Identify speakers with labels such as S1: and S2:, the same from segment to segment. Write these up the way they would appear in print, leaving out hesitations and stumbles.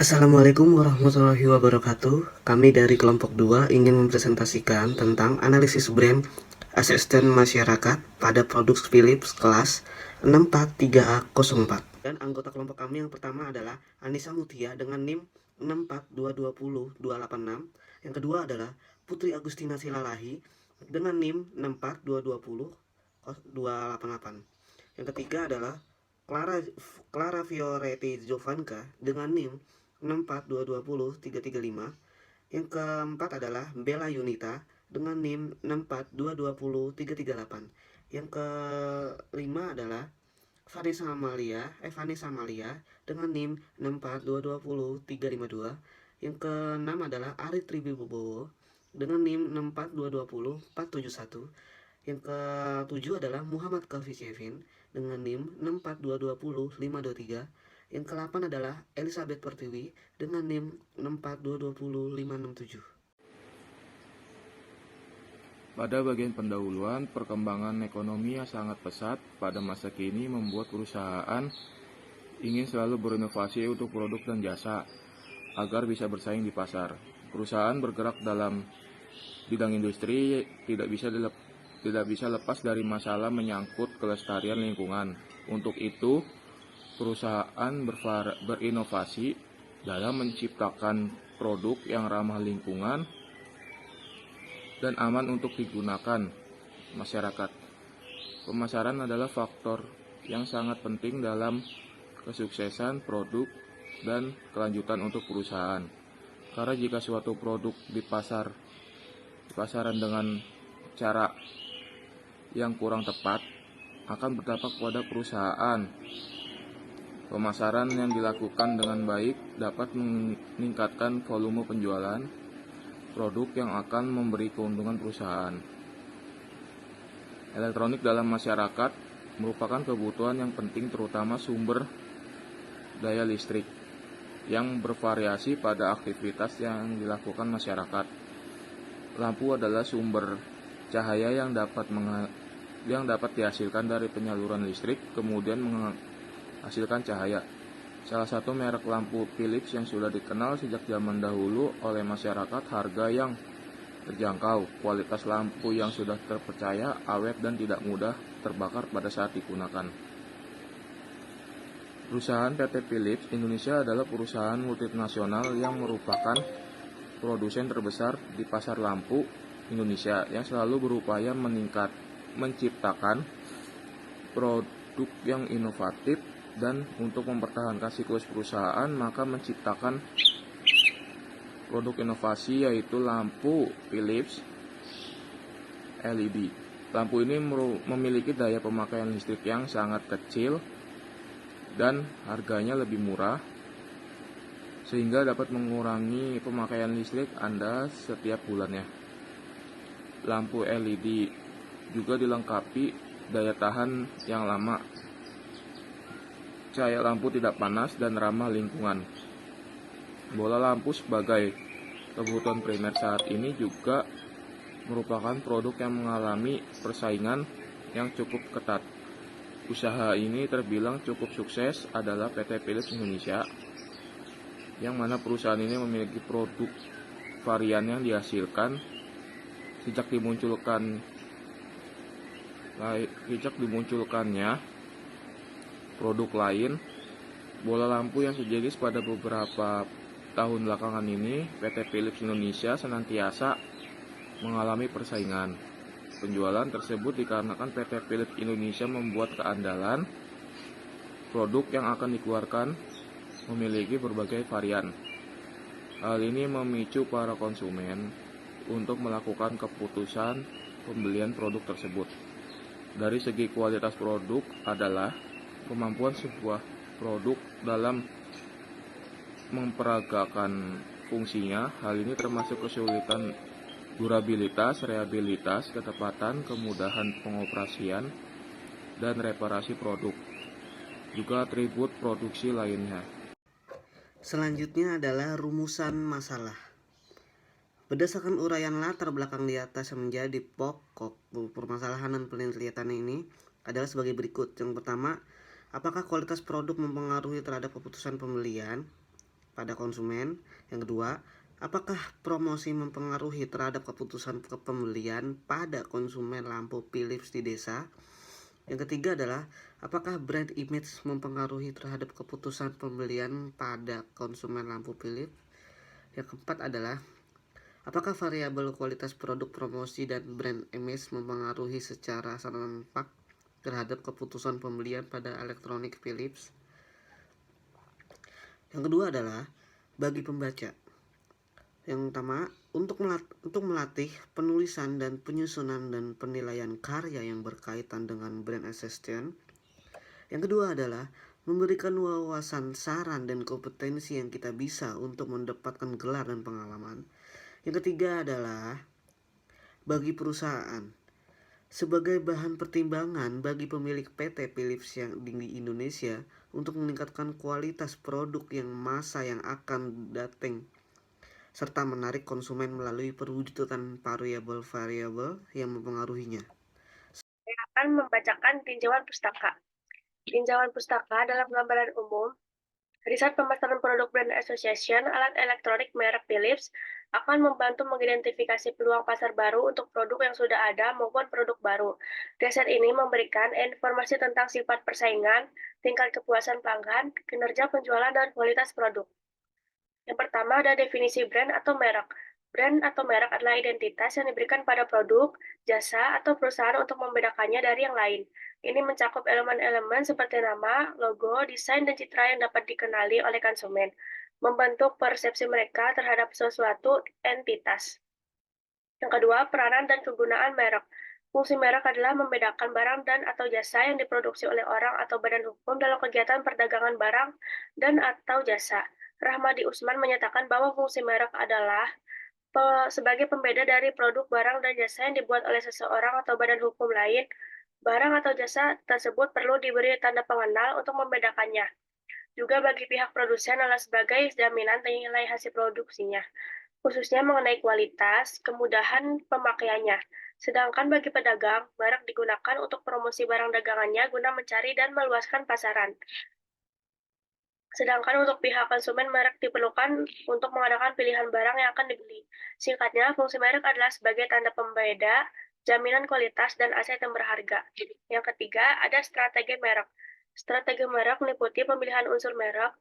S1: Assalamualaikum warahmatullahi wabarakatuh. Kami dari kelompok 2 ingin mempresentasikan tentang analisis brand asisten masyarakat pada produk Philips kelas 643A04. Dan anggota kelompok kami yang pertama adalah Anissa Mutia dengan NIM 64220-286. Yang kedua adalah Putri Agustina Silalahi dengan NIM 64220-288. Yang ketiga adalah Clara Fioretti Jovanka dengan NIM 64220-335. Yang keempat adalah Bella Yunita dengan NIM 64220-338. Yang kelima adalah Vanessa Amalia dengan NIM 64220-352. Yang keenam adalah Ari Triwibowo dengan NIM 64220-471. Yang ketujuh adalah Muhammad Kavi Kevin dengan NIM 64220-523. Yang ke-8 adalah Elizabeth Pertiwi dengan NIM 64220-567.
S2: Pada bagian pendahuluan, perkembangan ekonomi yang sangat pesat pada masa kini membuat perusahaan ingin selalu berinovasi untuk produk dan jasa agar bisa bersaing di pasar. Perusahaan bergerak dalam bidang industri tidak bisa lepas dari masalah menyangkut kelestarian lingkungan. Untuk itu, perusahaan berinovasi dalam menciptakan produk yang ramah lingkungan dan aman untuk digunakan masyarakat. Pemasaran adalah faktor yang sangat penting dalam kesuksesan produk dan kelanjutan untuk perusahaan. Karena jika suatu produk di pasaran dengan cara yang kurang tepat akan berdampak pada perusahaan. Pemasaran yang dilakukan dengan baik dapat meningkatkan volume penjualan produk yang akan memberi keuntungan perusahaan. Elektronik dalam masyarakat merupakan kebutuhan yang penting, terutama sumber daya listrik yang bervariasi pada aktivitas yang dilakukan masyarakat. Lampu adalah sumber cahaya yang dapat dihasilkan dari penyaluran listrik, kemudian menghasilkan cahaya. Salah satu merek lampu Philips yang sudah dikenal sejak zaman dahulu oleh masyarakat, harga yang terjangkau, kualitas lampu yang sudah terpercaya, awet dan tidak mudah terbakar pada saat digunakan. Perusahaan PT Philips Indonesia adalah perusahaan multinasional yang merupakan produsen terbesar di pasar lampu Indonesia yang selalu berupaya menciptakan produk yang inovatif, dan untuk mempertahankan siklus perusahaan maka menciptakan produk inovasi yaitu lampu Philips LED. Lampu ini memiliki daya pemakaian listrik yang sangat kecil dan harganya lebih murah, sehingga dapat mengurangi pemakaian listrik Anda setiap bulannya. Lampu LED juga dilengkapi daya tahan yang lama, cahaya lampu tidak panas dan ramah lingkungan. Bola lampu sebagai kebutuhan primer saat ini juga merupakan produk yang mengalami persaingan yang cukup ketat. Usaha ini terbilang cukup sukses adalah PT Philips Indonesia, yang mana perusahaan ini memiliki produk varian yang dihasilkan sejak dimunculkannya produk lain. Bola lampu yang sejenis pada beberapa tahun belakangan ini, PT Philips Indonesia senantiasa mengalami persaingan. Penjualan tersebut dikarenakan PT Philips Indonesia membuat keandalan produk yang akan dikeluarkan memiliki berbagai varian. Hal ini memicu para konsumen untuk melakukan keputusan pembelian produk tersebut. Dari segi kualitas produk adalah kemampuan sebuah produk dalam memperagakan fungsinya. Hal ini termasuk kesulitan durabilitas, reliabilitas, ketepatan, kemudahan pengoperasian, dan reparasi produk. Juga atribut produksi lainnya.
S1: Selanjutnya adalah rumusan masalah. Berdasarkan uraian latar belakang di atas yang menjadi pokok permasalahan dan penelitian ini adalah sebagai berikut. Yang pertama, apakah kualitas produk mempengaruhi terhadap keputusan pembelian? pada konsumen. Yang kedua, apakah promosi mempengaruhi terhadap keputusan pembelian pada konsumen lampu Philips di desa? Yang ketiga adalah, apakah brand image mempengaruhi terhadap keputusan pembelian pada konsumen lampu Philips? Yang keempat adalah, apakah variabel kualitas produk, promosi, dan brand image mempengaruhi secara serempak terhadap keputusan pembelian pada elektronik Philips? Yang kedua adalah, bagi pembaca. Yang pertama, untuk melatih penulisan dan penyusunan dan penilaian karya yang berkaitan dengan brand assessment. Yang kedua adalah memberikan wawasan, saran, dan kompetensi yang kita bisa untuk mendapatkan gelar dan pengalaman. Yang ketiga adalah bagi perusahaan. Sebagai bahan pertimbangan bagi pemilik PT Philips yang di Indonesia untuk meningkatkan kualitas produk yang masa yang akan datang, serta menarik konsumen melalui perwujudan variabel-variabel yang mempengaruhinya.
S3: Saya akan membacakan tinjauan pustaka. Tinjauan pustaka dalam gambaran umum, riset pemasaran produk brand association alat elektronik merek Philips akan membantu mengidentifikasi peluang pasar baru untuk produk yang sudah ada maupun produk baru. Riset ini memberikan informasi tentang sifat persaingan, tingkat kepuasan pelanggan, kinerja penjualan, dan kualitas produk. Yang pertama ada definisi brand atau merek. Brand atau merek adalah identitas yang diberikan pada produk, jasa, atau perusahaan untuk membedakannya dari yang lain. Ini mencakup elemen-elemen seperti nama, logo, desain, dan citra yang dapat dikenali oleh konsumen, membentuk persepsi mereka terhadap sesuatu entitas. Yang kedua, peranan dan kegunaan merek. Fungsi merek adalah membedakan barang dan atau jasa yang diproduksi oleh orang atau badan hukum dalam kegiatan perdagangan barang dan atau jasa. Rahmadi Usman menyatakan bahwa fungsi merek adalah sebagai pembeda dari produk, barang, dan jasa yang dibuat oleh seseorang atau badan hukum lain. Barang atau jasa tersebut perlu diberi tanda pengenal untuk membedakannya. Juga bagi pihak produsen adalah sebagai jaminan nilai hasil produksinya, khususnya mengenai kualitas, kemudahan pemakaiannya. Sedangkan bagi pedagang, merek digunakan untuk promosi barang dagangannya guna mencari dan meluaskan pasaran. Sedangkan untuk pihak konsumen, merek diperlukan untuk mengadakan pilihan barang yang akan dibeli. Singkatnya, fungsi merek adalah sebagai tanda pembeda, jaminan kualitas, dan aset yang berharga. Yang ketiga, ada strategi merek. Strategi merek meliputi pemilihan unsur merek,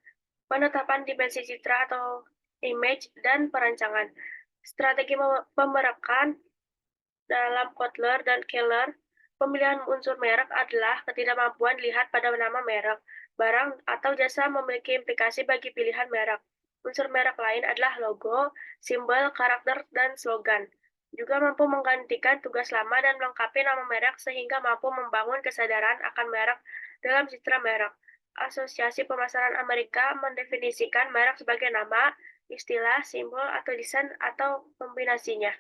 S3: penetapan dimensi citra atau image, dan perancangan. Strategi pemerekan dalam Kotler dan Keller, pemilihan unsur merek adalah ketidakmampuan dilihat pada nama merek. Barang atau jasa memiliki implikasi bagi pilihan merek. Unsur merek lain adalah logo, simbol, karakter, dan slogan. Juga mampu menggantikan tugas lama dan melengkapi nama merek sehingga mampu membangun kesadaran akan merek dalam citra merek. Asosiasi Pemasaran Amerika mendefinisikan merek sebagai nama, istilah, simbol, atau desain atau kombinasinya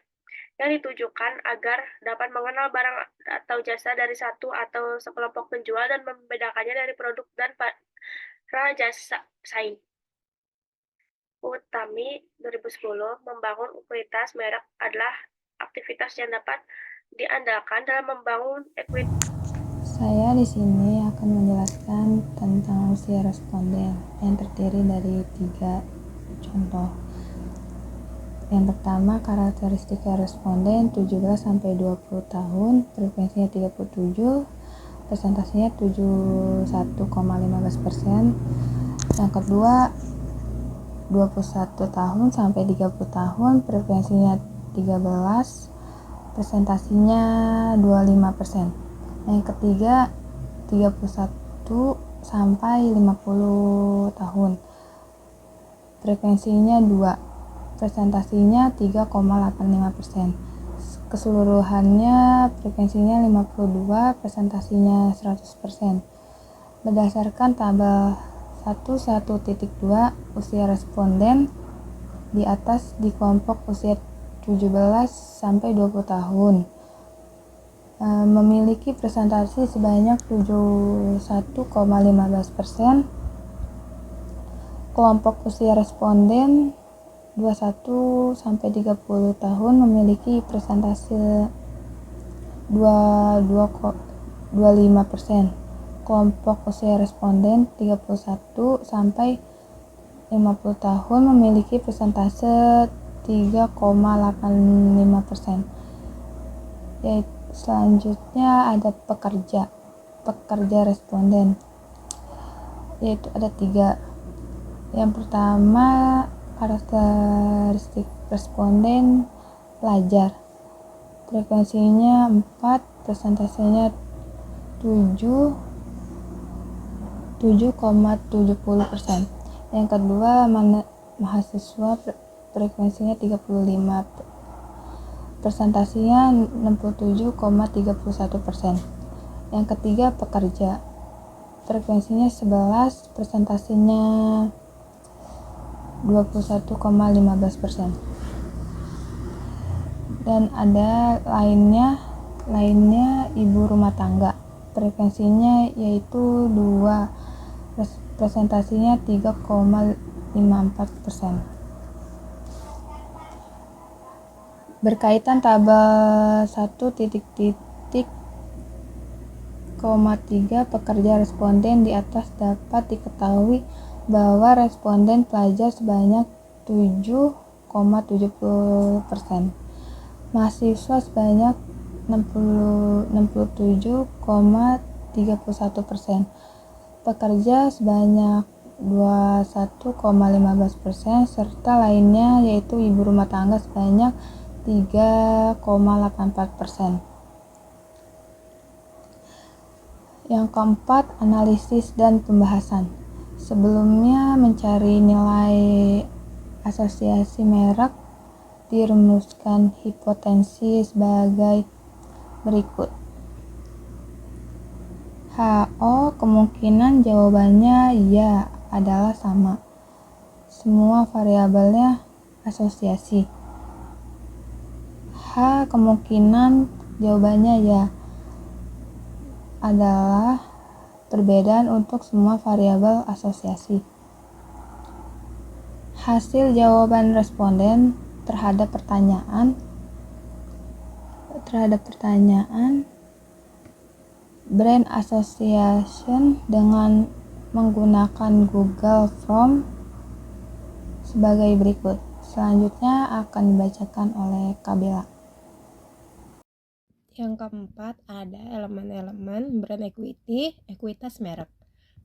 S3: yang ditujukan agar dapat mengenal barang atau jasa dari satu atau sekelompok penjual dan membedakannya dari produk dan para jasa saing. Utami 2010 membangun utilitas merek adalah aktivitas yang dapat diandalkan dalam membangun ekuitas.
S4: Saya di sini akan menjelaskan tentang usia responden yang terdiri dari 3 contoh. Yang pertama, karakteristik responden 17-20 tahun, frekuensinya 37, presentasinya 71,15%. Yang kedua, 21 tahun sampai 30 tahun, frekuensinya 13, presentasinya 25%. Yang ketiga, 31 sampai 50 tahun, frekuensinya 2, presentasinya 3,85%. Keseluruhannya frekuensinya 52, presentasinya 100%. Berdasarkan tabel 1.1.2, usia responden di atas di kelompok usia 17 sampai 20 tahun memiliki presentasi sebanyak 71,15%. Kelompok usia responden 21 sampai 30 tahun memiliki presentasi 25%. Kelompok usia responden 31 sampai 50 tahun memiliki persentase 3,85%. Selanjutnya ada pekerja responden, yaitu ada 3. Yang pertama, karakteristik responden pelajar. Frekuensinya 4, persentasenya 7,70%. Yang kedua, mahasiswa, frekuensinya 35, presentasinya 67,31%. Yang ketiga, pekerja, frekuensinya 11, presentasinya 21,15%. Dan ada lainnya ibu rumah tangga, frekuensinya yaitu 2, presentasinya 3,54%. Berkaitan tabel 1.3 pekerja responden di atas, dapat diketahui bahwa responden pelajar sebanyak 7,70%, mahasiswa sebanyak 67,31%, pekerja sebanyak 21,15%, serta lainnya yaitu ibu rumah tangga sebanyak 3,84%. Yang keempat, analisis dan pembahasan. Sebelumnya mencari nilai asosiasi merek, dirumuskan hipotesis sebagai berikut. HO, kemungkinan jawabannya ya adalah sama. Semua variabelnya asosiasi. H, kemungkinan jawabannya ya adalah perbedaan untuk semua variabel asosiasi. Hasil jawaban responden terhadap pertanyaan brand association dengan menggunakan Google Form sebagai berikut. Selanjutnya akan dibacakan oleh Kabela.
S5: Yang keempat, ada elemen-elemen brand equity, ekuitas merek.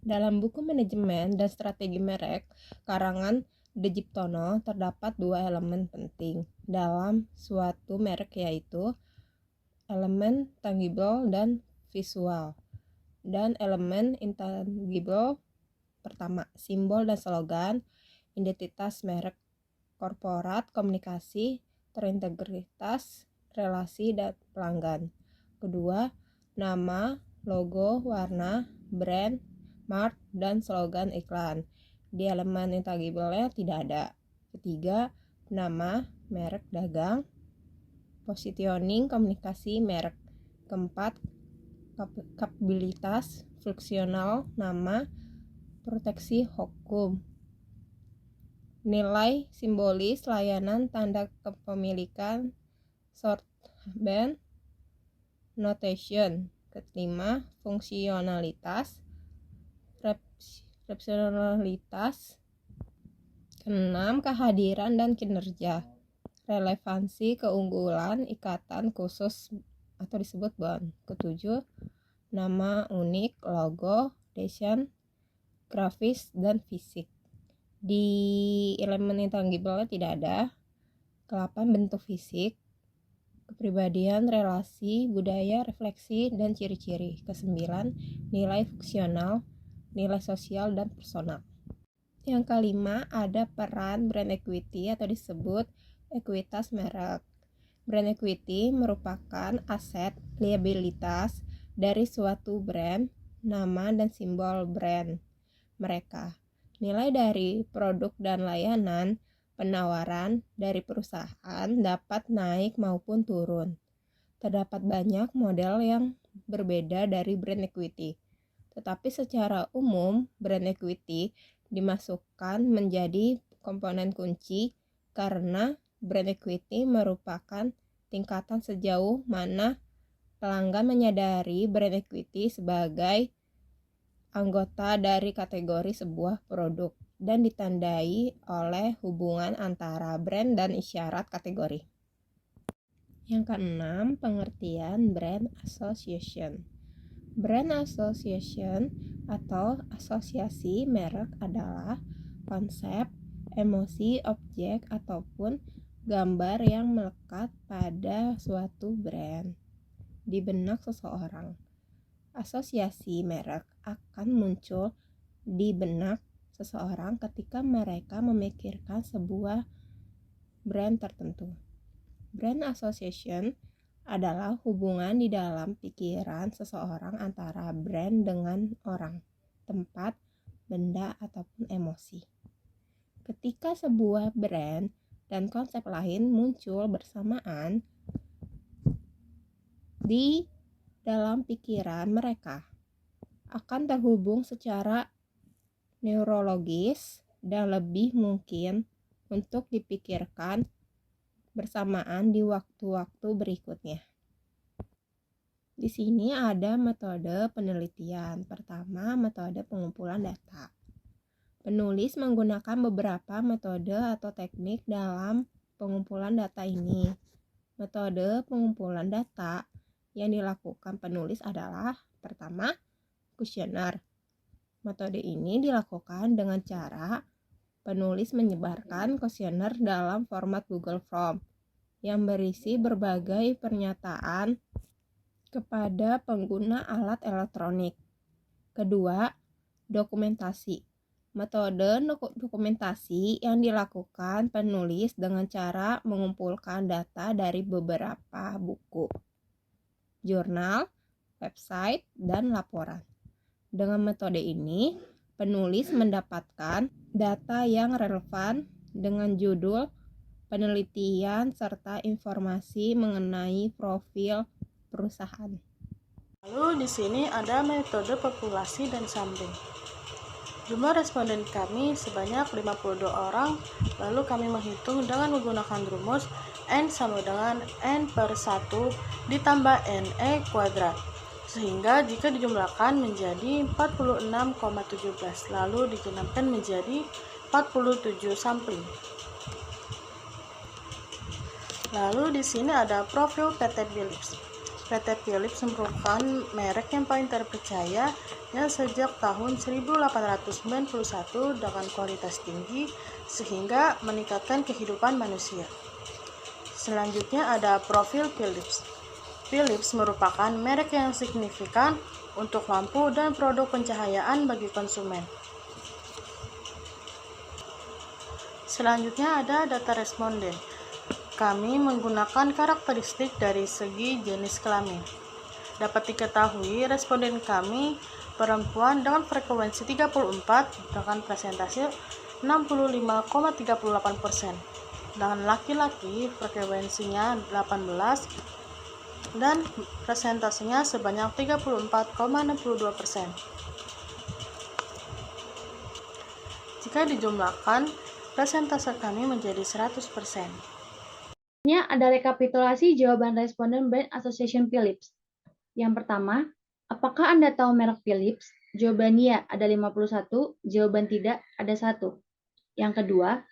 S5: Dalam buku manajemen dan strategi merek, karangan De Giptono, terdapat 2 elemen penting dalam suatu merek, yaitu elemen tangible dan visual, dan elemen intangible. Pertama, simbol dan slogan, identitas merek korporat, komunikasi, terintegritas, relasi dan pelanggan. Kedua, nama, logo, warna, brand, mark, dan slogan iklan. Di elemen intangible-nya tidak ada. Ketiga, nama, merek dagang, positioning, komunikasi merek. Keempat, kapabilitas, fungsional, nama, proteksi hukum, nilai simbolis, layanan, tanda kepemilikan, shorthand, notation. Kelima, fungsionalitas, rasionalitas. Keenam, kehadiran dan kinerja, relevansi, keunggulan, ikatan khusus atau disebut bond. Ketujuh, nama unik, logo, desain, grafis, dan fisik. Di elemen intangible tidak ada. Ke-8, bentuk fisik, kepribadian, relasi, budaya, refleksi, dan ciri-ciri. Ke-9, nilai fungsional, nilai sosial, dan personal. Yang kelima, ada peran brand equity atau disebut ekuitas merek. Brand equity merupakan aset liabilitas dari suatu brand, nama dan simbol brand mereka. Nilai dari produk dan layanan penawaran dari perusahaan dapat naik maupun turun. Terdapat banyak model yang berbeda dari brand equity, tetapi secara umum brand equity dimasukkan menjadi komponen kunci karena brand equity merupakan tingkatan sejauh mana pelanggan menyadari brand equity sebagai anggota dari kategori sebuah produk. dan ditandai oleh hubungan antara brand dan isyarat kategori. Yang keenam, pengertian brand association. Brand association atau asosiasi merek adalah konsep, emosi, objek, ataupun gambar yang melekat pada suatu brand di benak seseorang. Asosiasi merek akan muncul di benak seseorang ketika mereka memikirkan sebuah brand tertentu. Brand association adalah hubungan di dalam pikiran seseorang antara brand dengan orang, tempat, benda, ataupun emosi. Ketika sebuah brand dan konsep lain muncul bersamaan di dalam pikiran mereka, akan terhubung secara neurologis dan lebih mungkin untuk dipikirkan bersamaan di waktu-waktu berikutnya. Di sini ada metode penelitian. Pertama, metode pengumpulan data. Penulis menggunakan beberapa metode atau teknik dalam pengumpulan data ini. Metode pengumpulan data yang dilakukan penulis adalah pertama, kuesioner. Metode ini dilakukan dengan cara penulis menyebarkan kuesioner dalam format Google Form yang berisi berbagai pernyataan kepada pengguna alat elektronik. Kedua, dokumentasi. Metode dokumentasi yang dilakukan penulis dengan cara mengumpulkan data dari beberapa buku, jurnal, website, dan laporan. Dengan metode ini, penulis mendapatkan data yang relevan dengan judul, penelitian, serta informasi mengenai profil perusahaan.
S6: Lalu di sini ada metode populasi dan sampling. Jumlah responden kami sebanyak 52 orang, lalu kami menghitung dengan menggunakan rumus N sama dengan N per 1 ditambah NE kuadrat. Sehingga jika dijumlahkan menjadi 46,17, lalu digenapkan menjadi 47 sampling. Lalu di sini ada profil PT Philips. PT Philips merupakan merek yang paling terpercaya yang sejak tahun 1891 dengan kualitas tinggi sehingga meningkatkan kehidupan manusia. Selanjutnya ada profil Philips. Philips merupakan merek yang signifikan untuk lampu dan produk pencahayaan bagi konsumen. Selanjutnya ada data responden. Kami menggunakan karakteristik dari segi jenis kelamin. Dapat diketahui responden kami perempuan dengan frekuensi 34 dengan presentase 65,38%. Dengan laki-laki frekuensinya 18 dan presentasenya sebanyak 34,62%. Jika dijumlahkan, presentase kami menjadi 100%.
S7: Ini ada rekapitulasi jawaban responden Brand Association Philips. Yang pertama, apakah Anda tahu merek Philips? Jawaban iya, ada 51, jawaban tidak, ada 1. Yang kedua,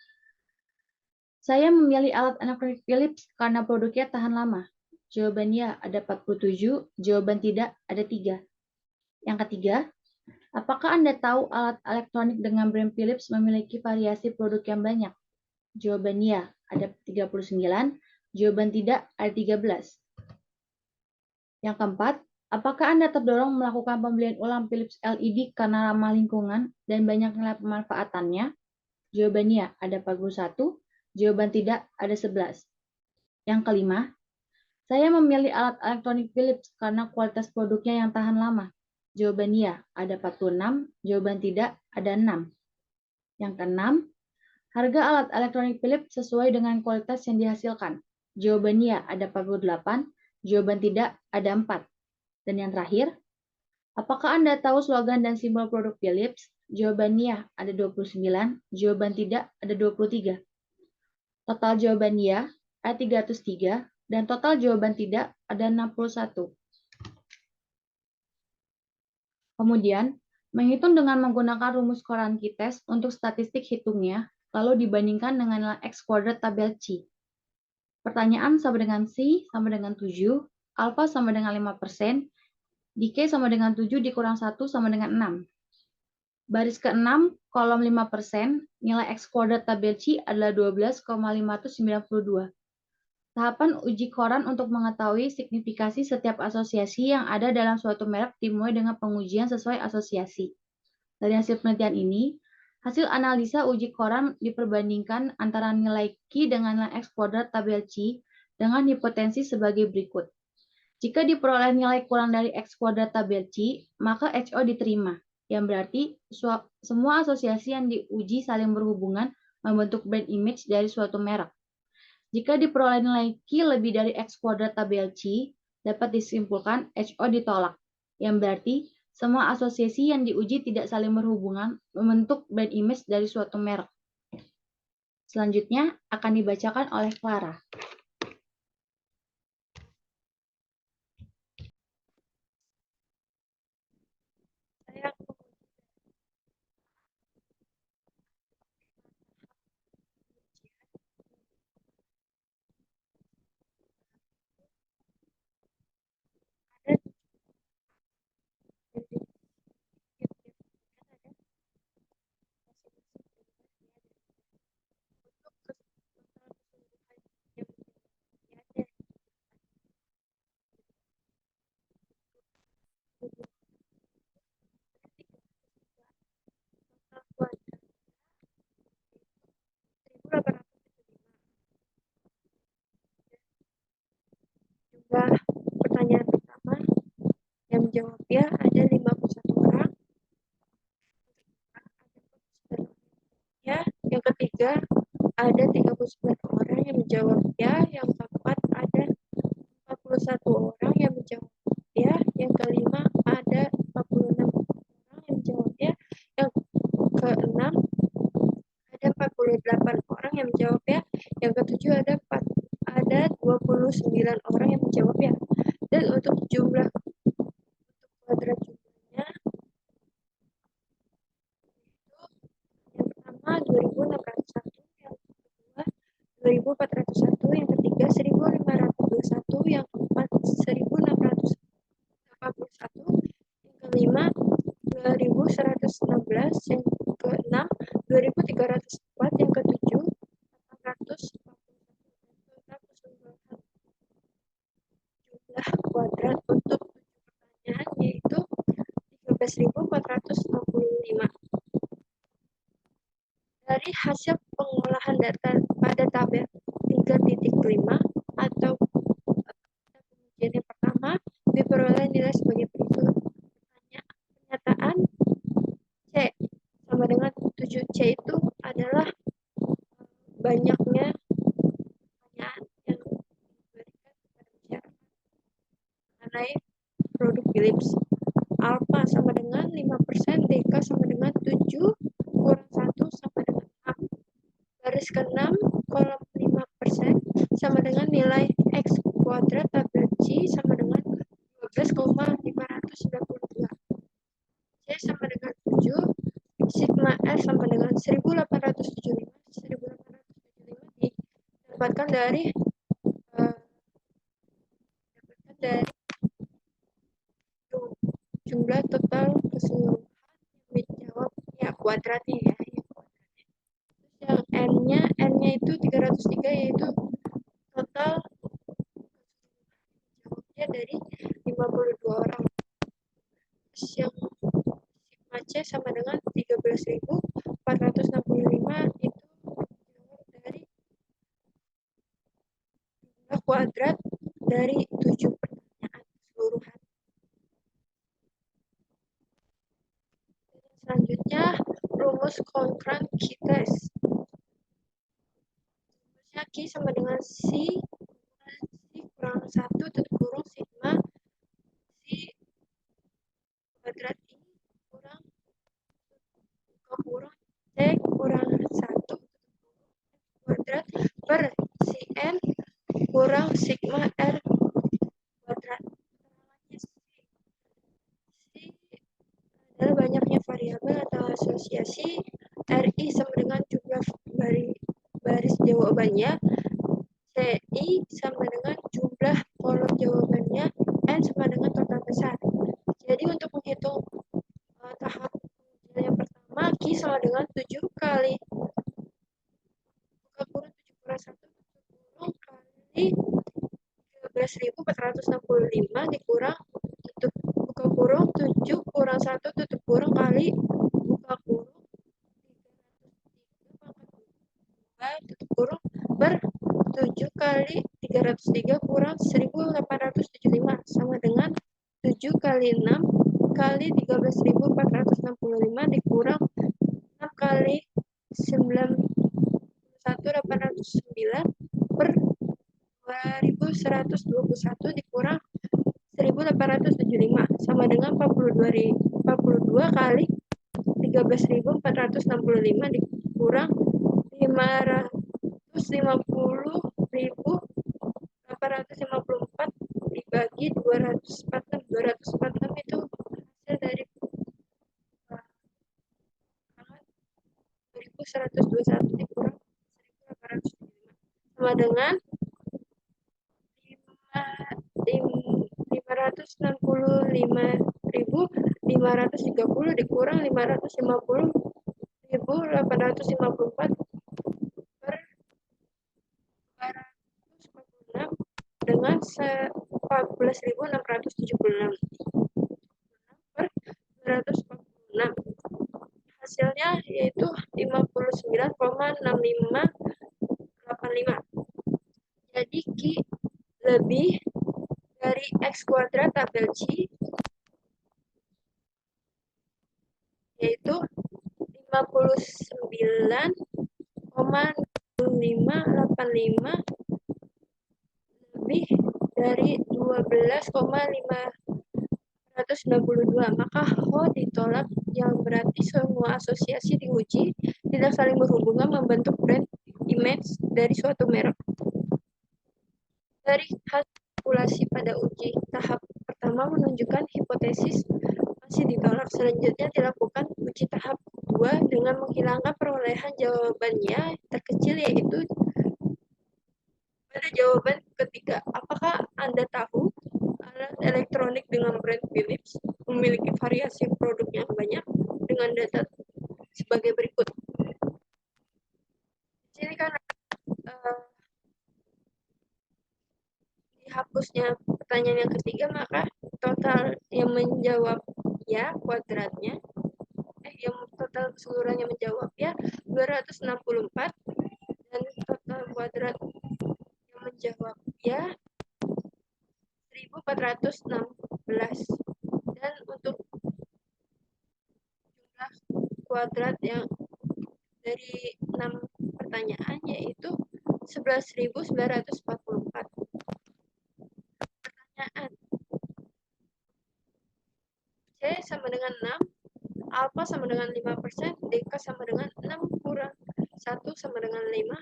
S7: saya memilih alat elektronik Philips karena produknya tahan lama. Jawaban ya, ada 47, jawaban tidak, ada 3. Yang ketiga, apakah Anda tahu alat elektronik dengan brand Philips memiliki variasi produk yang banyak? Jawaban ya, ada 39, jawaban tidak, ada 13. Yang keempat, apakah Anda terdorong melakukan pembelian ulang Philips LED karena ramah lingkungan dan banyak nilai pemanfaatannya? Jawaban ya, ada 41, jawaban tidak, ada 11. Yang kelima, saya memilih alat elektronik Philips karena kualitas produknya yang tahan lama. Jawaban iya, ada 46, jawaban tidak, ada 6. Yang keenam, harga alat elektronik Philips sesuai dengan kualitas yang dihasilkan. Jawaban iya, ada 48, jawaban tidak, ada 4. Dan yang terakhir, apakah Anda tahu slogan dan simbol produk Philips? Jawaban iya, ada 29, jawaban tidak, ada 23. Total jawaban iya, ada 303, dan total jawaban tidak ada 61. Kemudian, Menghitung dengan menggunakan rumus Koranki test untuk statistik hitungnya, lalu dibandingkan dengan nilai X kuadrat tabel C. Pertanyaan sama dengan C sama dengan 7, alfa sama dengan 5%, decay sama dengan 7 dikurang 1 sama dengan 6. Baris ke-6, kolom 5%, nilai X kuadrat tabel C adalah 12,592. Tahapan uji koran untuk mengetahui signifikasi setiap asosiasi yang ada dalam suatu merek dimulai dengan pengujian sesuai asosiasi. Dari hasil penelitian ini, hasil analisa uji koran diperbandingkan antara nilai Q dengan nilai X kuadrat tabel C dengan hipotensi sebagai berikut. Jika diperoleh nilai kurang dari X kuadrat tabel C, maka HO diterima, yang berarti semua asosiasi yang diuji saling berhubungan membentuk brand image dari suatu merek. Jika diperoleh nilai Q lebih dari X kuadrat tabel C, dapat disimpulkan HO ditolak, yang berarti semua asosiasi yang diuji tidak saling berhubungan membentuk brand image dari suatu merek. Selanjutnya akan dibacakan oleh Clara.
S3: Saya jumlah pertanyaan pertama yang menjawab ya ada 51 orang. Ya, yang ketiga ada 39 orang yang menjawab ya, yang keempat ada 41 orang yang menjawab ya, yang kelima ada 46 orang yang menjawab ya, yang keenam ada 48 orang yang menjawab ya, yang ketujuh ada 29 orang yang menjawab ya. Dan untuk kuadrat jumlahnya yang pertama 2601, yang kedua 2401, yang ketiga 1521, yang keempat 1681, yang kelima 2116, yang keenam 2304, yang ketujuh 841. Jumlah kuadrat untuk 7 pertanyaan yaitu 13.465. Dari hasil pengolahan data pada tabel 3.5 atau pengujian yang pertama diperoleh nilai sebagai berikut. Pernyataan C sama dengan 7C itu adalah banyaknya pertanyaan yang diberikan kepada masyarakat mengenai produk Philips. Alpha sama dengan 5%, Deka sama dengan 7, kurang 1 sama dengan 6. Baris ke-6, kolom 5% sama dengan nilai X kuadrat tabel C sama dengan 12,592. C sama dengan 7, sigma R sama dengan 1875. 1875 didapatkan dari jumlah total keseluruhan yang dijawab ya kuadratnya ya. Yang N-nya itu 303 yaitu total jawabnya dari 52 orang. Terus yang sigma C sama dengan 13.465 itu jawab dari jumlah kuadrat dari 7 pertanyaan keseluruhan. Selanjutnya rumus Konkran-Ki test. Rumusnya Q sama dengan C kurang 1 tutup kurung sigma C kuadrat I kurang C kurang 1 kuadrat per Cn kurang sigma R kuadrat. C adalah banyaknya
S8: jawabannya, CI sama dengan jumlah kolom jawabannya, N sama dengan total besar. Jadi untuk menghitung tahap yang pertama, Q sama dengan 7 kali buka kurung 7 kurang 1 tutup kurung kali 13.465 dikurang tutup buka kurung 7 kurang 1 tutup kurung kali buka kurung 303 tutup kurung per 7 kali 303 kurang 1875 sama dengan 7 kali 6 kali 13.465 dikurang 6 kali 91809 per 2121 dikurang 1875 sama dengan 42 kali 13.465 dikurang 550.854 dibagi 246 itu hasil dari 2121 dikurang 1875 sama dengan 565.530 dikurang 550.854 per 246 dengan 14.676 per 246. Hasilnya yaitu 59,6585. Jadi Q lebih dari X kuadrat tabel C, yaitu 59,0585 lebih dari 12,592. Maka Ho ditolak, yang berarti semua asosiasi diuji tidak saling berhubungan membentuk brand image dari suatu merek. Dari hasil kalkulasi pada uji tahap pertama menunjukkan hipotesis masih ditolak. Selanjutnya dilakukan uji tahap 2 dengan menghilangkan perolehan jawabannya terkecil, yaitu pada jawaban ketiga. Apakah Anda tahu alat elektronik dengan brand Philips memiliki variasi produk yang banyak dengan data sebagai berikut? Di sini kan dihapusnya pertanyaan yang ketiga, maka total yang menjawab ya kuadratnya yang total keseluruhannya menjawab ya 264 dan total kuadrat yang menjawab ya 1416. Dan untuk jumlah kuadrat yang dari 6 pertanyaan yaitu 11.944. Pertanyaan C sama dengan 6, alfa sama dengan 5%, dk sama dengan 6 kurang 1 sama dengan 5.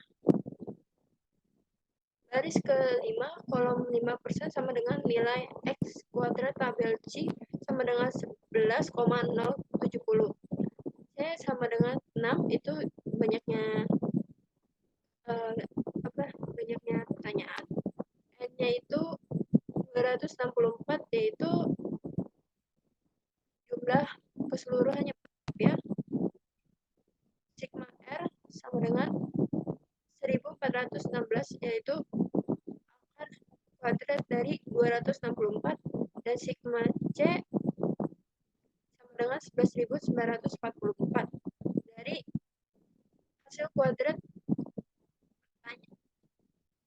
S8: Baris ke-5, kolom 5% sama dengan nilai X kuadrat tabel C sama dengan 11,070. C sama dengan 6, itu banyaknya banyaknya pertanyaan. N-nya itu 264, yaitu jumlah keseluruhannya ya. Sigma R sama dengan 1416, yaitu akar kuadrat dari 264, dan sigma C sama dengan 11.944. Dari hasil kuadrat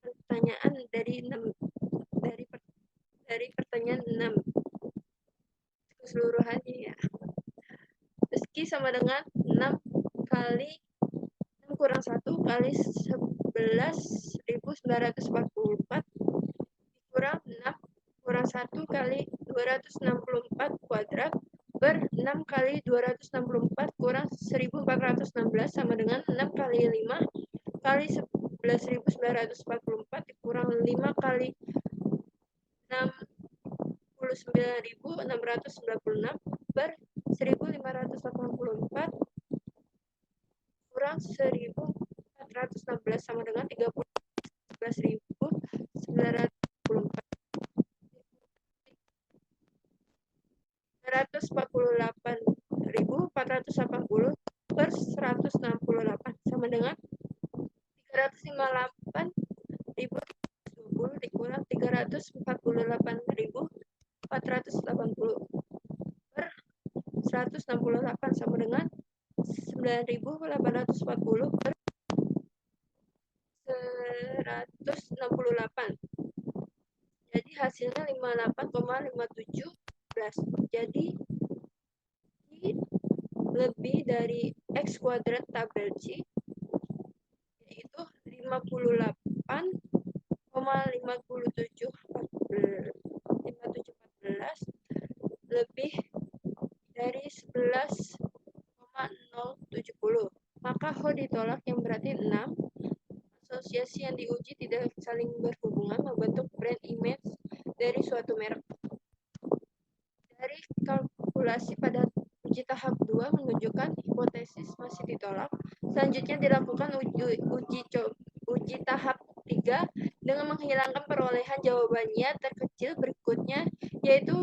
S8: pertanyaan dari 6 dari pertanyaan 6 keseluruhannya ya. Q sama dengan 6 kali 6 kurang 1 kali 11.944 kurang 6 kurang 1 kali 264 kuadrat per 6 kali 264 kurang 1416 sama dengan 6 kali 5 kali 11.944 dikurang 5 kali 69.696 per 1.584 kurang 1.416 416 sama dengan 13.924. 348.480 per 168 sama dengan 358.320 dikurang 348.480 per 168 sama dengan 9.840 per 168. Jadi hasilnya 58,57. Jadi lebih dari X kuadrat tabel C, yaitu 58,5714 lebih dari 11,070. Maka Ho ditolak, yang berarti 6. Asosiasi yang diuji tidak saling berhubungan membentuk brand image dari suatu merek. Dari kalkulasi pada uji tahap 2 menunjukkan hipotesis masih ditolak. Selanjutnya dilakukan uji tahap 3 dengan menghilangkan perolehan jawabannya terkecil berikutnya, yaitu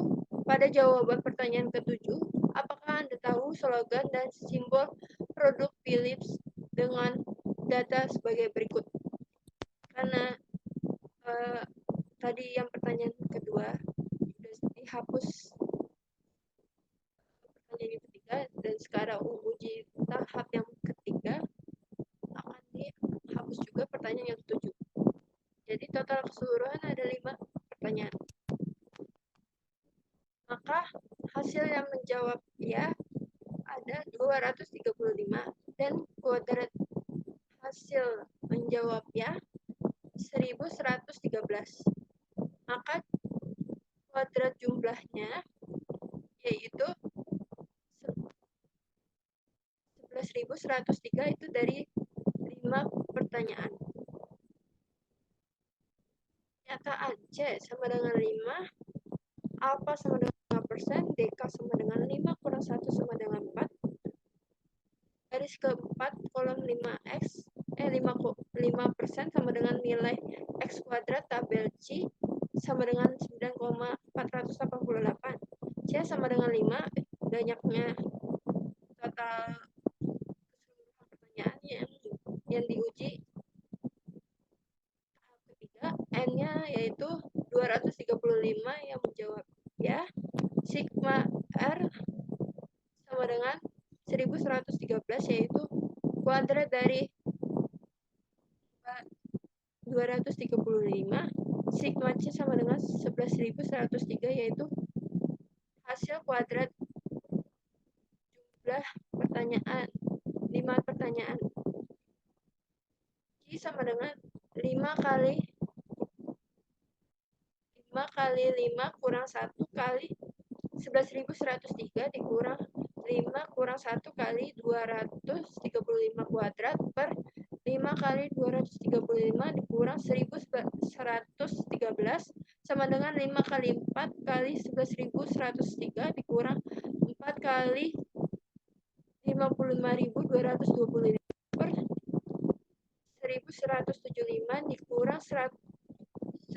S8: pada jawaban pertanyaan ke-7, apakah Anda tahu slogan dan simbol produk Philips dengan data sebagai berikut. Karena tadi yang pertanyaan kedua sudah dihapus pertanyaan yang ketiga, dan sekarang uji tahap yang ketiga akan dihapus juga pertanyaan yang ke-7. Jadi total keseluruhan ada 5 pertanyaan. Maka hasil yang menjawab ya ada 235 dan kuadrat hasil menjawab ya 1113. Maka kuadrat jumlahnya yaitu 11.103 itu dari 5 pertanyaan. Nyataan C sama dengan 5, alfa sama dengan 5%, dk sama dengan 5 kurang 1 sama dengan 4, garis keempat kolom 5x 5% sama dengan nilai x kuadrat tabel C sama dengan 9,488. C sama dengan 5, banyaknya total keseluruhan pertanyaan yang diuji tahap ketiga. N-nya yaitu 235 yang menjawab ya. Sigma R sama dengan 1113, yaitu kuadrat dari 235. Sigma C sama dengan 11.103, yaitu hasil kuadrat jumlah pertanyaan 5 pertanyaan. Q sama dengan 5 kali 5 kurang 1 kali 11.103 dikurang 5 kurang 1 kali 235 kuadrat per 5 kali 235 dikurang 1113 sama dengan 5 kali 4 kali 11.103 dikurang 4 kali 55.225 per 1175 dikurang 1113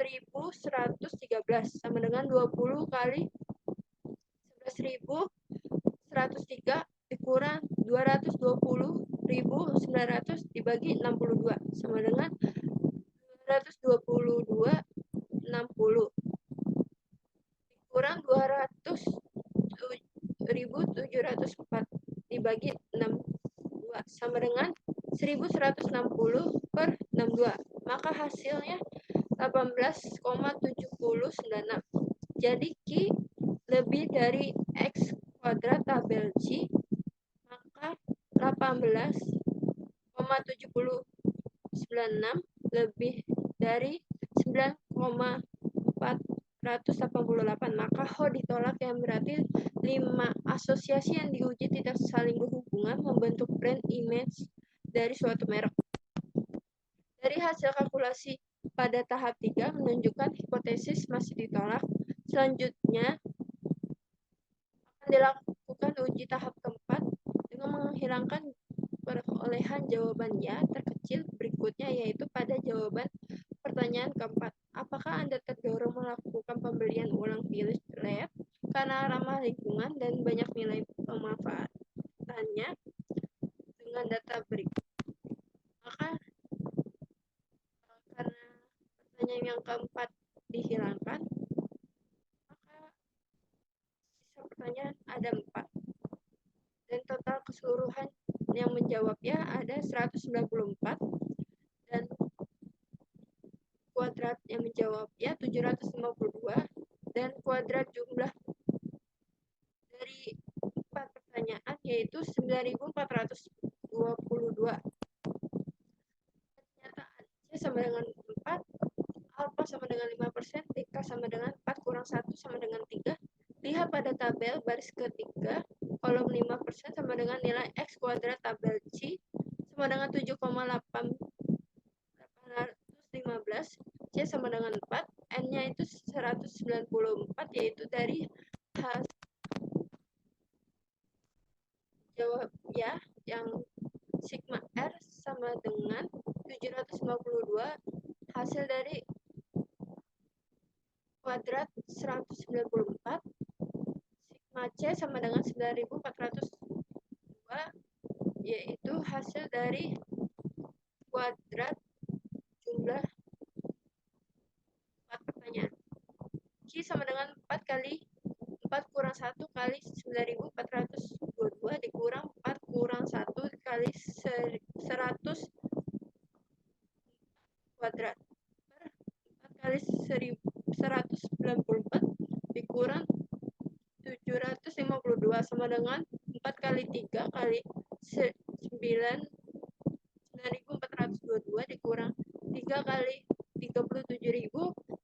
S8: sama dengan 20 kali 11.103 dikurang 220.900 dibagi 62 sama dengan 222,60 dikurang 200.704 dibagi 62 sama dengan 1160 per 62. Maka hasilnya 18,7096. Jadi Q lebih dari X kuadrat tabel C, maka 18,7096 lebih dari 9,488. Maka Ho ditolak, yang berarti 5 asosiasi yang diuji tidak saling berhubungan membentuk brand image dari suatu merek. Dari hasil kalkulasi pada tahap 3 menunjukkan hipotesis masih ditolak. Selanjutnya akan dilakukan uji tahap keempat dengan menghilangkan perolehan jawaban ya terkecil berikut. berikutnya, yaitu pada jawaban pertanyaan keempat. Apakah Anda terdorong melakukan pembelian ulang Philips Lab karena ramah lingkungan dan banyak nilai pemanfaatannya dengan data berikut? Maka karena pertanyaan yang keempat dihilangkan, maka sisa pertanyaan ada 4. Dan total keseluruhan yang menjawabnya ada 194 dan kuadrat yang menjawabnya 752 dan kuadrat jumlah dari 4 pertanyaan yaitu 9422. Pernyataan C sama dengan 4, alfa sama dengan 5%, DK sama dengan 4 kurang 1 sama dengan 3. Lihat pada tabel baris ketiga, kolom 5% sama dengan nilai X kuadrat tabel C sama dengan 7,815, C sama dengan 4, N-nya itu 194, yaitu dari hasil jawab ya, yang sigma R sama dengan 752, hasil dari kuadrat 194, sigma C sama dengan 9402, yaitu hasil dari kuadrat jumlah 4 pertanyaan. Q sama dengan 4 kali 4 kurang 1 kali 9422 dikurang 4 kurang 1 kali 100 kuadrat per 4 kali 194 dikurang 752 sama dengan 4 kali 3 kali 9422 dikurang 3 kali 37.636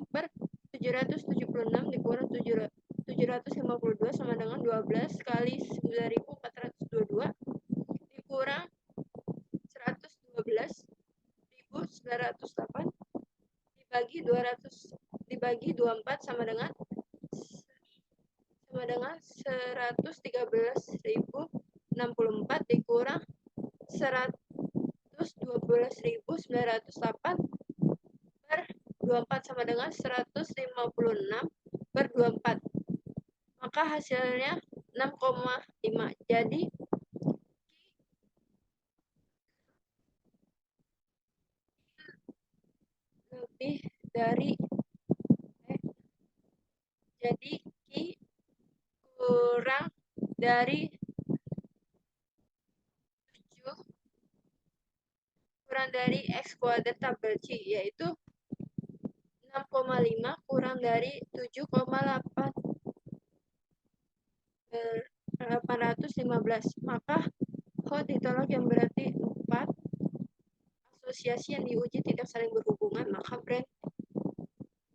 S8: per 776 dikurang 752 sama dengan 12 kali 9.422 dikurang 112.908 dibagi 24 sama dengan 113.064 dikurang 112.908 per 24 sama dengan 156 per 24. Maka hasilnya 6,5. Jadi lebih dari jadi Q kurang dari 7 kurang dari X kuadrat tabel C, yaitu 6,5 kurang dari 7,815. Maka Ho ditolak yang berarti 4. Asosiasi yang diuji tidak saling berhubungan, maka brand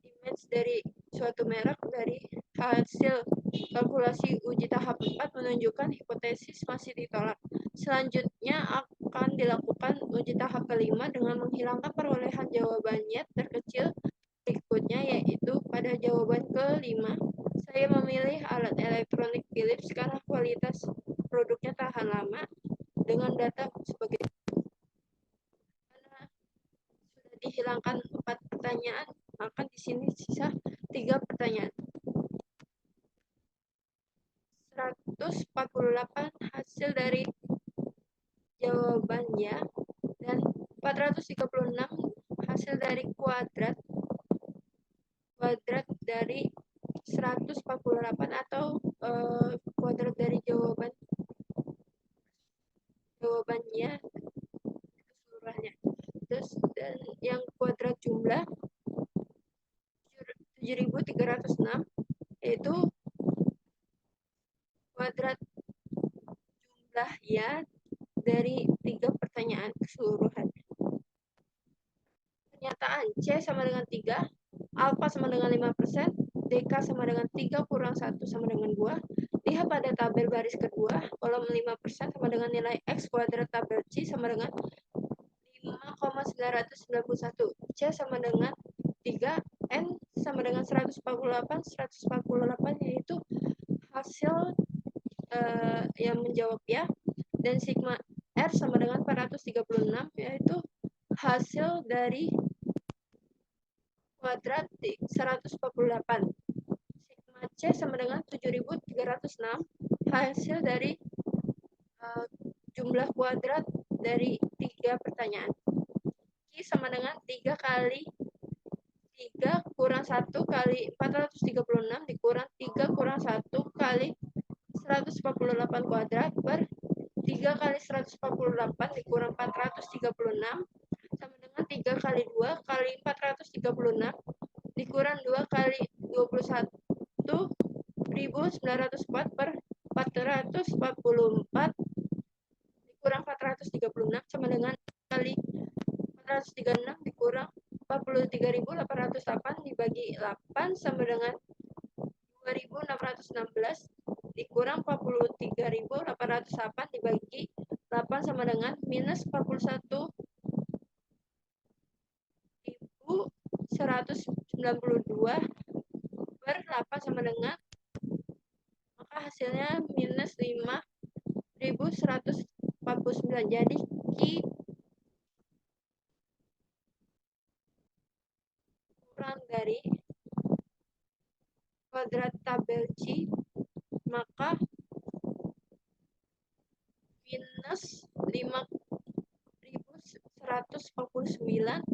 S8: image dari suatu merek dari hasil kalkulasi uji tahap 4 menunjukkan hipotesis masih ditolak. Selanjutnya akan dilakukan uji tahap kelima dengan menghilangkan perolehan jawabannya terkecil berikutnya, yaitu pada jawaban kelima saya memilih alat elektronik Philips karena kualitas produknya tahan lama dengan data sebagai karena sudah dihilangkan 4 pertanyaan, maka di sini sisa 3 pertanyaan. 148 hasil dari jawabannya dan 436 hasil dari kuadrat dari 148 atau kuadrat dari jawabannya keseluruhannya. Terus dan yang kuadrat jumlah 7.306 yaitu kuadrat jumlah ya dari 3 pertanyaan keseluruhan. Pernyataan C sama dengan 3, alfa sama dengan 5%, DK sama dengan 3 kurang 1 sama dengan 2. Lihat pada tabel baris kedua, kolom 5% sama dengan nilai X kuadrat tabel C sama dengan 5,991. C sama dengan 3, N sama dengan 148, yaitu hasil yang menjawab ya, dan sigma R sama dengan 436, yaitu hasil dari kuadrat 148. Sigma C sama dengan 7306, hasil dari jumlah kuadrat dari 3 pertanyaan. Q sama dengan 3 kali 3 kurang 1 kali 436 dikurang 3 kurang 1 kali 148 kuadrat per 3 kali 148 dikurang 436 sama dengan 3 kali 2 kali 436 dikurang 2 kali 21.904 per 444 dikurang 436 sama dengan kali 436 dikurang 43.808 dibagi 8 sama dengan 2.616 dikurang 43.808 dibagi 8 sama dengan minus 41.192 per 8 sama dengan, maka hasilnya minus 5.149. Jadi Q kurang dari kuadrat tabel C, maka minus 5.149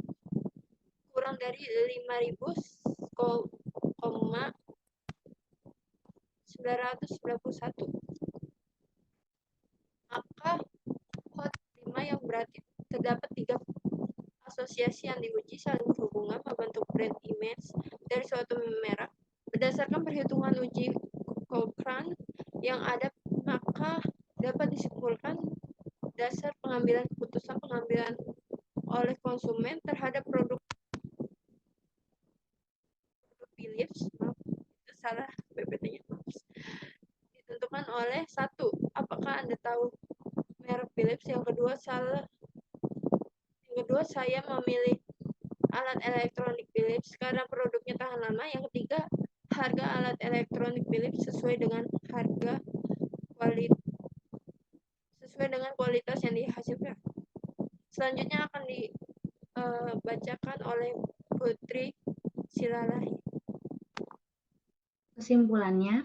S8: kurang dari 5.991, maka hot 5 yang berarti terdapat 3 asosiasi yang diuji saling berhubungan membentuk brand image dari suatu merek berdasarkan perhitungan uji Cochrane yang ada, maka dapat disimpulkan dasar pengambilan keputusan pengambilan oleh konsumen terhadap produk Philips, itu salah PPT-nya, ditentukan oleh 1. Apakah Anda tahu merek Philips? Yang kedua, saya memilih alat elektronik Philips karena produknya tahan lama. Yang ketiga, harga alat elektronik Philips sesuai dengan kualitas yang dihasilkan. Selanjutnya akan dibacakan oleh Putri Silalahi.
S7: Kesimpulannya,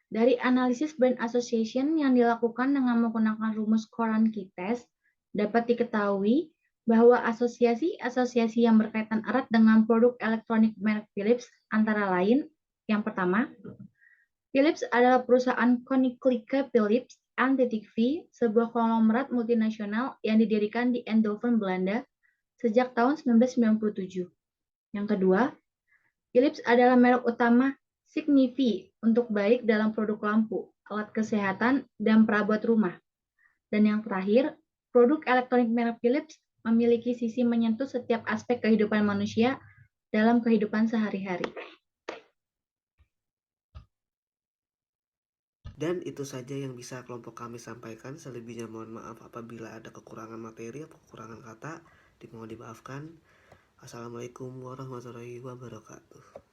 S7: dari analisis brand association yang dilakukan dengan menggunakan rumus Kronecker test, dapat diketahui bahwa asosiasi-asosiasi yang berkaitan erat dengan produk elektronik merek Philips antara lain, yang pertama, Philips adalah perusahaan Koninklijke Philips NV, sebuah konglomerat multinasional yang didirikan di Eindhoven, Belanda, sejak tahun 1997. Yang kedua, Philips adalah merek utama Signify untuk baik dalam produk lampu, alat kesehatan, dan perabot rumah. Dan yang terakhir, produk elektronik merek Philips memiliki sisi menyentuh setiap aspek kehidupan manusia dalam kehidupan sehari-hari.
S1: Dan itu saja yang bisa kelompok kami sampaikan. Selebihnya mohon maaf apabila ada kekurangan materi atau kekurangan kata, dimohon dimaafkan. Assalamualaikum warahmatullahi wabarakatuh.